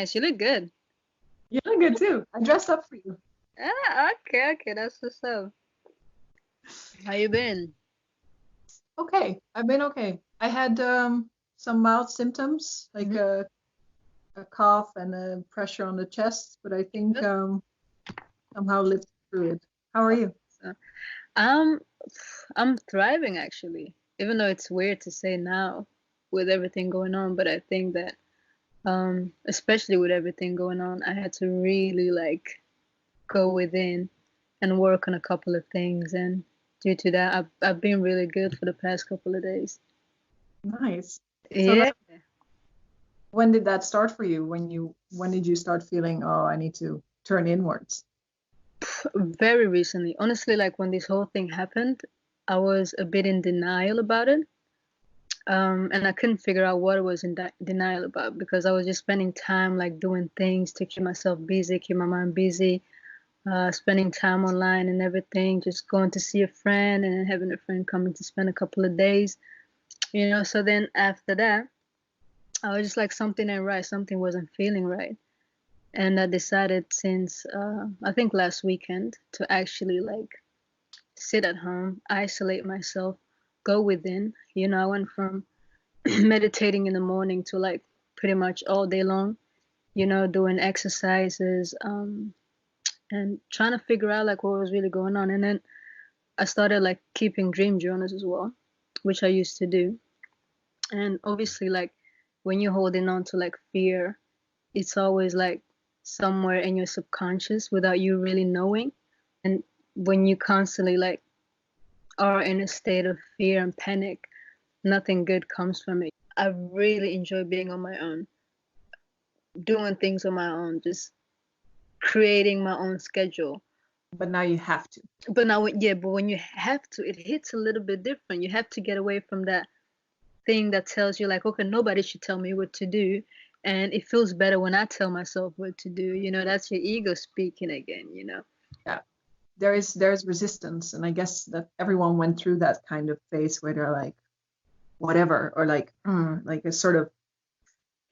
nice. You look good. You look good too. I dressed up for you. Ah, okay, that's what's up. How you been? Okay, I've been okay. I had some mild symptoms like Mhm. a cough and a pressure on the chest, but I think Good. somehow lived through it. How are you? So, um, I'm thriving actually, even though it's weird to say now with everything going on, but I think that especially with everything going on, I had to really like go within and work on a couple of things, and due to that, I've been really good for the past couple of days. Nice. So Yeah. when did that start for you? When did you start feeling, oh, I need to turn inwards? Very recently. Honestly, like when this whole thing happened, I was a bit in denial about it. And I couldn't figure out what I was in denial about because I was just spending time like doing things to keep myself busy, keep my mind busy, spending time online and everything, just going to see a friend and then having a friend coming to spend a couple of days, you know. So then after that, I was just like something ain't right, something wasn't feeling right. And I decided since I think last weekend to actually like sit at home, isolate myself, go within. You know, I went from meditating in the morning to like pretty much all day long, you know, doing exercises, and trying to figure out like what was really going on. And then I started like keeping dream journals as well, which I used to do. And obviously, like when you're holding on to like fear, it's always like somewhere in your subconscious without you really knowing. And when you constantly like are in a state of fear and panic, nothing good comes from it. I really enjoy being on my own, doing things on my own, just creating my own schedule. But now you have to. But now, yeah, but when you have to, it hits a little bit different. You have to get away from that thing that tells you, like, okay, nobody should tell me what to do. And it feels better when I tell myself what to do. You know, that's your ego speaking again, you know? Yeah. There's resistance, and I guess that everyone went through that kind of phase where they're like, whatever, or like a sort of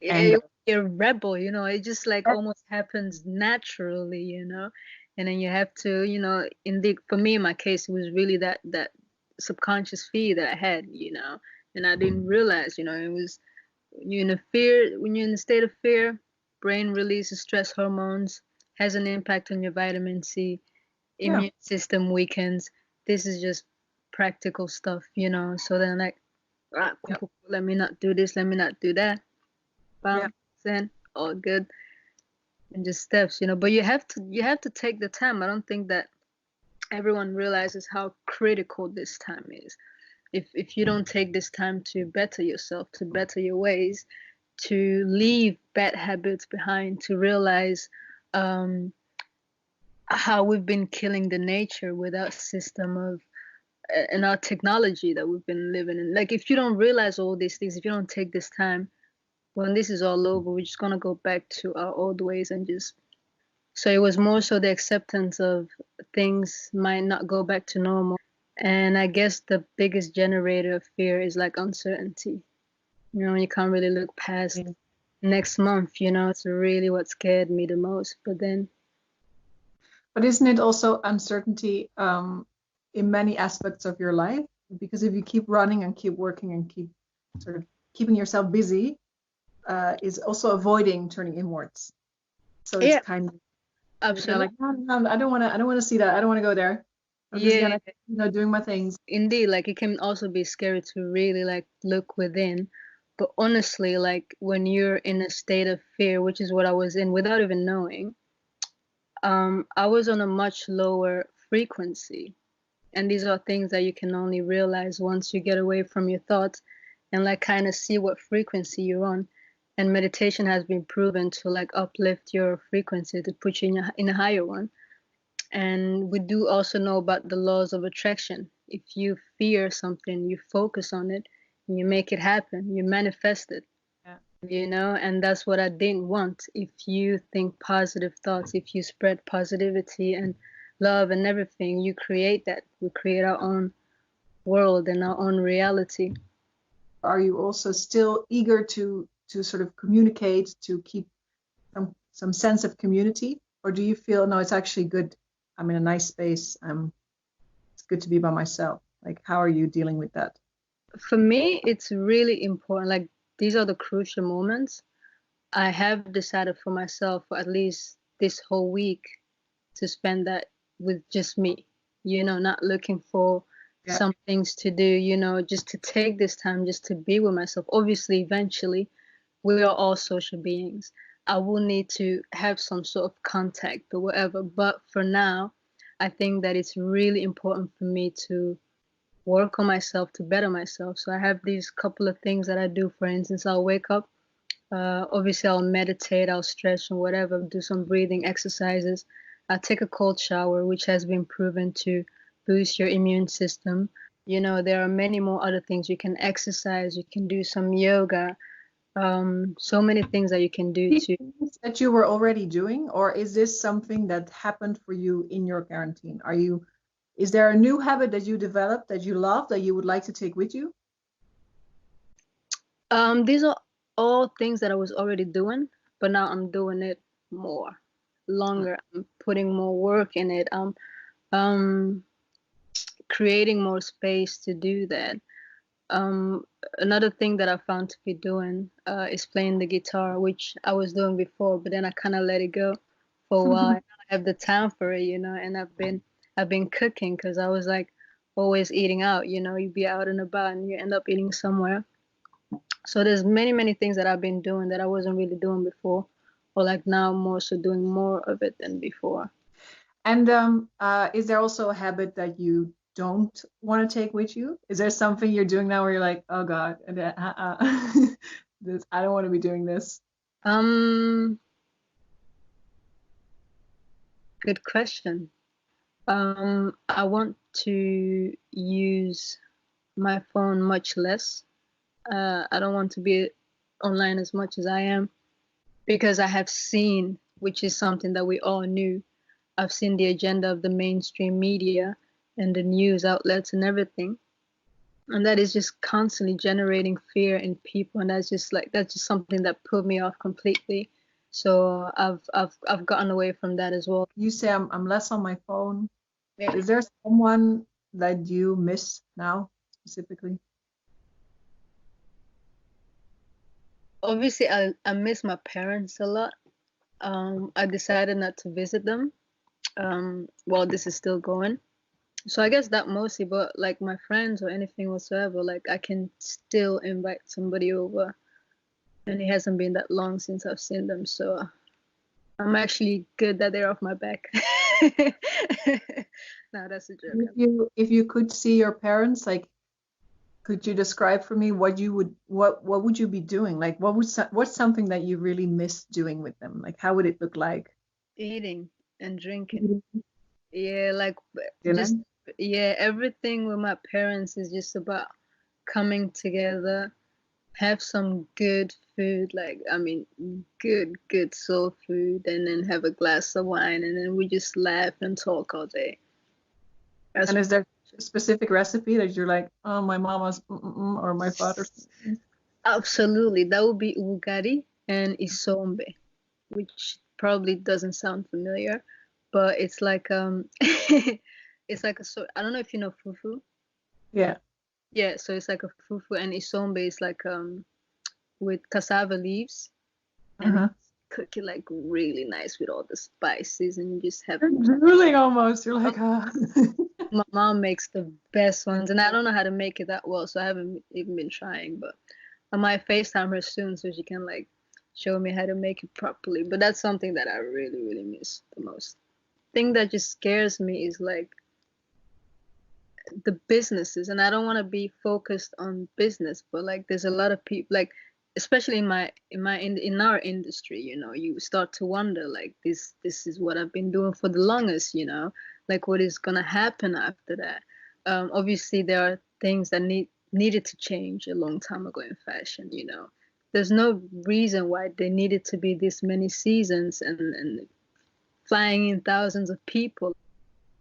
Yeah, anger. you're a rebel, you know, it just like almost happens naturally, you know? And then you have to, you know, indeed, for me, in my case, it was really that subconscious fear that I had, you know, and I didn't realize, you know, it was when you're in a state of fear, brain releases stress hormones, has an impact on your vitamin C, Yeah, immune system weakens. This is just practical stuff, you know. So then like, ah, yeah, let me not do this, let me not do that. yeah. Bam, then all good, and just steps, you know. But you have to take the time. I don't think that everyone realizes how critical this time is. If you don't take this time to better yourself, to better your ways, to leave bad habits behind, to realize um, how we've been killing the nature with our system of and our technology that we've been living in. Like if you don't realize all these things, if you don't take this time, when this is all over, we're just gonna go back to our old ways and just. So it was more so the acceptance of things might not go back to normal. And I guess the biggest generator of fear is like uncertainty. You know, you can't really look past Yeah. next month, you know, it's really what scared me the most. But then, But isn't it also uncertainty in many aspects of your life? Because if you keep running and keep working and keep sort of keeping yourself busy, is also avoiding turning inwards. So it's yeah, kind of you're kind of absolutely. like, no, no, I don't want to see that. I don't want to go there. I'm just Yeah, gonna, doing my things. indeed. Like it can also be scary to really like look within. But honestly, like when you're in a state of fear, which is what I was in without even knowing, I was on a much lower frequency. And these are things that you can only realize once you get away from your thoughts and like kind of see what frequency you're on. And meditation has been proven to like uplift your frequency to put you in a higher one. And we do also know about the laws of attraction. If you fear something, you focus on it and you make it happen, you manifest it, Yeah. you know, and that's what I didn't want. If you think positive thoughts, if you spread positivity and love and everything, you create that. We create our own world and our own reality. Are you also still eager to sort of communicate, to keep some sense of community, or do you feel no, it's actually good, I'm in a nice space, it's good to be by myself? Like, how are you dealing with that? For me, it's really important. Like, these are the crucial moments. I have decided for myself for at least this whole week to spend that with just me, not looking for some things to do, just to take this time just to be with myself. Obviously, eventually, we are all social beings. I will need to have some sort of contact or whatever. But for now, I think that it's really important for me to work on myself to better myself. So I have these couple of things that I do. For instance, I'll wake up. Obviously, I'll meditate, I'll stretch and whatever, do some breathing exercises. I'll take a cold shower, which has been proven to boost your immune system. There are many more other things. You can exercise, you can do some yoga, so many things that you can do These to. things that you were already doing, or is this something that happened for you in your quarantine? Is there a new habit that you developed that you love that you would like to take with you? These are all things that I was already doing, but now I'm doing it more, longer. I'm putting more work in it. I'm creating more space to do that. Um, Another thing that I found to be doing is playing the guitar, which I was doing before, but then I kind of let it go for a while. I have the time for it, and I've been cooking because I was like always eating out. You'd be out and about and you end up eating somewhere. So there's many, many things that I've been doing that I wasn't really doing before, or like now more so doing more of it than before. And is there also a habit that you don't want to take with you? Is there something you're doing now where you're like, oh God, this, I don't want to be doing this? Good question. I want to use my phone much less. I don't want to be online as much as I am because I have seen, which is something that we all knew, I've seen the agenda of the mainstream media and the news outlets and everything. And that is just constantly generating fear in people. And that's just something that put me off completely. So I've gotten away from that as well. You say I'm less on my phone. Yeah. Is there someone that you miss now specifically? Obviously, I miss my parents a lot. I decided not to visit them while this is still going. So I guess that mostly, but like my friends or anything whatsoever, like I can still invite somebody over, and it hasn't been that long since I've seen them. So I'm actually good that they're off my back. No, that's a joke. If you could see your parents, like, could you describe for me what would you be doing? Like, what's something that you really miss doing with them? Like, how would it look like? Eating and drinking. Yeah, like Dinner? just everything with my parents is just about coming together, have some good food, like I mean good soul food, and then have a glass of wine, and then we just laugh and talk all day. And is there a specific recipe that you're like, oh, my mama's or my father's? Absolutely, that would be ugari and isombe, which probably doesn't sound familiar, but it's like it's like a sort. I don't know if you know fufu. Yeah. Yeah, so it's like a fufu, and isombe is like with cassava leaves, and cook it like really nice with all the spices, and you just have. You're drooling almost. You're like, My mom makes the best ones, and I don't know how to make it that well, so I haven't even been trying. But I might FaceTime her soon so she can like show me how to make it properly. But that's something that I really, really miss the most. Thing that just scares me is like the businesses, and I don't want to be focused on business, but like there's a lot of people like especially in our industry, you start to wonder like this is what I've been doing for the longest, like what is gonna happen after that. Obviously there are things that needed to change a long time ago in fashion, there's no reason why there needed to be this many seasons and flying in thousands of people.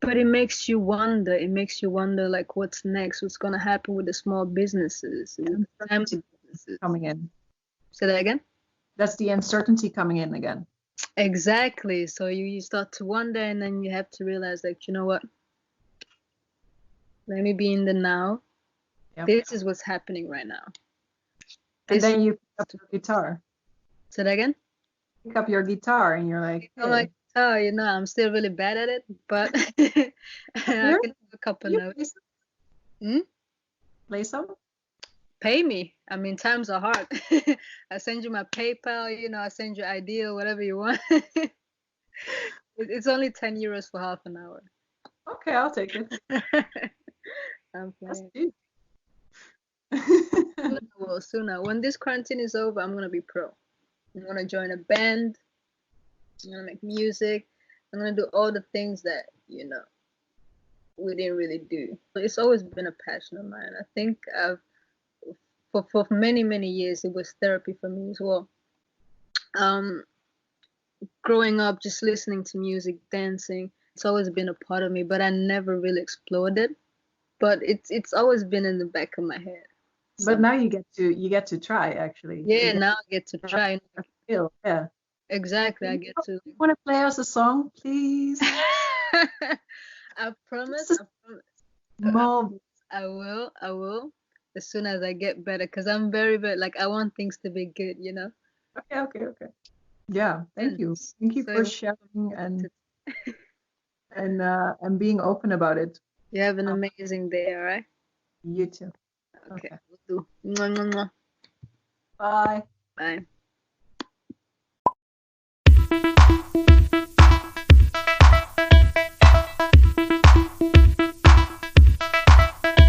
But it makes you wonder. It makes you wonder, like, what's next? What's going to happen with the small businesses and the family businesses? coming in. Say that again? That's the uncertainty coming in again. Exactly. So you start to wonder, and then you have to realize, like, you know what? Let me be in the now. Yeah. This is what's happening right now. And This then you pick up your guitar. Say that again? Pick up your guitar and you're like, I'm like, hey, oh, I'm still really bad at it, but I here, can do a couple can you play notes. some? Hmm? Play some? Pay me. I mean, times are hard. I send you my PayPal, I send you ID or whatever you want. It's only 10 euros for half an hour. Okay, I'll take it. I'm That's playing. cheap. Soon I will, soon. When this quarantine is over, I'm gonna be pro. I'm gonna join a band. I'm gonna make music. I'm gonna do all the things that we didn't really do. It's always been a passion of mine. I think for many many years it was therapy for me as well. Um, Growing up, just listening to music, dancing, it's always been a part of me, but I never really explored it. But it's always been in the back of my head. But So now you get to try actually. You yeah, get now I get to to try. a skill. Yeah. Exactly, I You get to. want to play us a song, please? I promise. Just a I promise. small. I will. I will. As soon as I get better, because I'm very, very like I want things to be good. Okay, okay, okay. Yeah, thank And you. Thank you so for it was sharing to, and being open about it. you have an Um, amazing day, all right? you too. Okay, Okay. we'll do. Mwah, mwah, mwah. Bye. Bye.